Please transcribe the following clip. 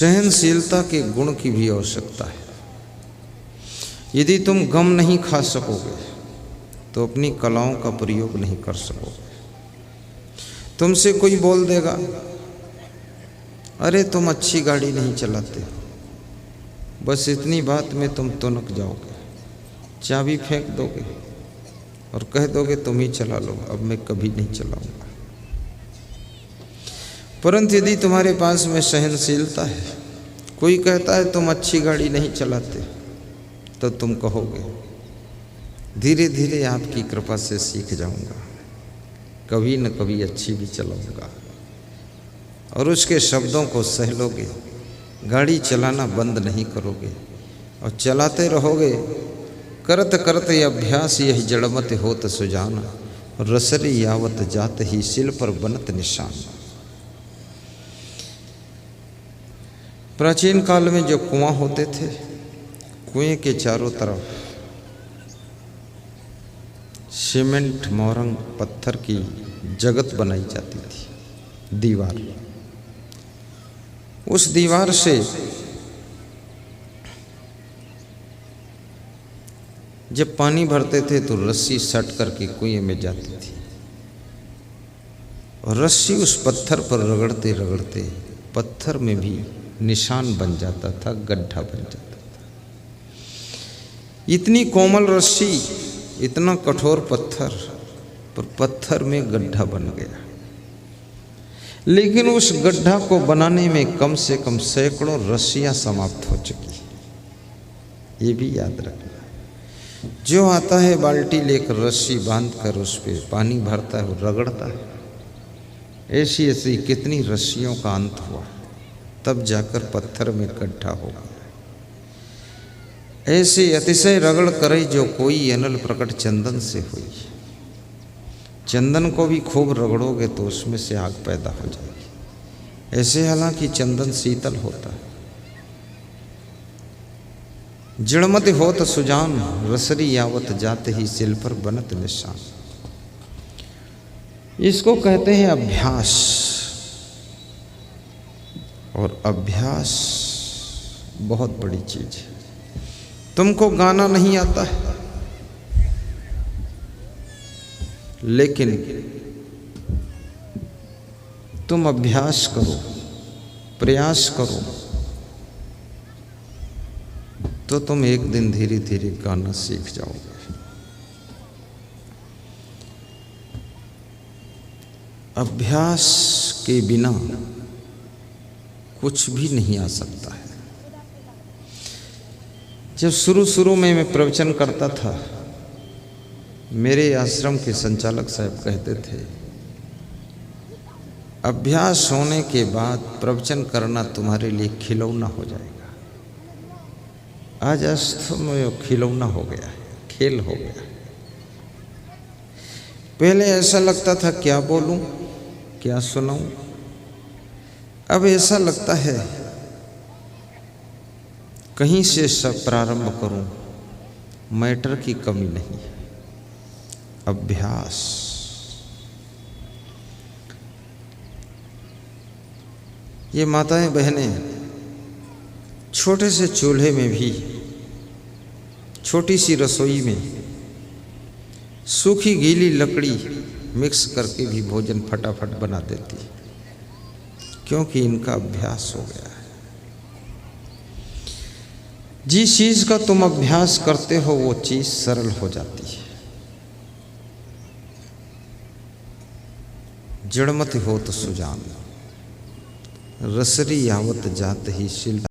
सहनशीलता के गुण की भी आवश्यकता है। यदि तुम गम नहीं खा सकोगे तो अपनी कलाओं का प्रयोग नहीं कर सकोगे। तुमसे कोई बोल देगा, अरे तुम अच्छी गाड़ी नहीं चलाते हो, बस इतनी बात में तुम तुनक जाओगे, चाबी फेंक दोगे और कह दोगे तुम ही चला लो, अब मैं कभी नहीं चलाऊंगा। परंतु यदि तुम्हारे पास में सहनशीलता है, कोई कहता है तुम अच्छी गाड़ी नहीं चलाते, तो तुम कहोगे धीरे धीरे आपकी कृपा से सीख जाऊंगा, कभी न कभी अच्छी भी चलाऊंगा, और उसके शब्दों को सह लोगे। गाड़ी चलाना बंद नहीं करोगे और चलाते रहोगे। करत करत अभ्यास यही जड़मत होत सुजाना, रसरी यावत जात ही सिल पर बनत निशान। प्राचीन काल में जो कुआं होते थे, कुएं के चारों तरफ सीमेंट मोरंग पत्थर की जगत बनाई जाती थी, दीवार। उस दीवार से जब पानी भरते थे तो रस्सी सट करके कुएं में जाती थी और रस्सी उस पत्थर पर रगड़ते रगड़ते पत्थर में भी निशान बन जाता था, गड्ढा बन जाता था। इतनी कोमल रस्सी, इतना कठोर पत्थर, पर पत्थर में गड्ढा बन गया। लेकिन उस गड्ढा को बनाने में कम से कम सैकड़ों रस्सियां समाप्त हो चुकी। ये भी याद रखना, जो आता है बाल्टी लेकर रस्सी बांधकर उस पर पानी भरता है और रगड़ता है, ऐसी ऐसी कितनी रस्सियों का अंत हुआ, तब जाकर पत्थर में गड्ढा होगा। ऐसे अतिशय रगड़ करे जो कोई अनल प्रकट चंदन से हुई। चंदन को भी खूब रगड़ोगे तो उसमें से आग पैदा हो जाएगी। ऐसे हालांकि चंदन शीतल होता है। जड़मत होत सुजान, रसरी यावत जाते ही सिल पर बनत निशान। इसको कहते हैं अभ्यास। और अभ्यास बहुत बड़ी चीज है। तुमको गाना नहीं आता है, लेकिन तुम अभ्यास करो, प्रयास करो, तो तुम एक दिन धीरे धीरे गाना सीख जाओगे। अभ्यास के बिना कुछ भी नहीं आ सकता है। जब शुरू शुरू में मैं प्रवचन करता था, मेरे आश्रम के संचालक साहब कहते थे, अभ्यास होने के बाद प्रवचन करना तुम्हारे लिए खिलौना हो जाएगा। आज वास्तव में वो खिलौना हो गया है, खेल हो गया। पहले ऐसा लगता था क्या बोलूं, क्या सुनाऊं। अब ऐसा लगता है कहीं से सब प्रारंभ करूं, मैटर की कमी नहीं है। अभ्यास। ये माताएं बहनें छोटे से चूल्हे में भी, छोटी सी रसोई में सूखी गीली लकड़ी मिक्स करके भी भोजन फटाफट बना देती, क्योंकि इनका अभ्यास हो गया है। जिस चीज का तुम अभ्यास करते हो वो चीज सरल हो जाती है। जड़मत होत सुजान, रसरी यावत जात ही सिल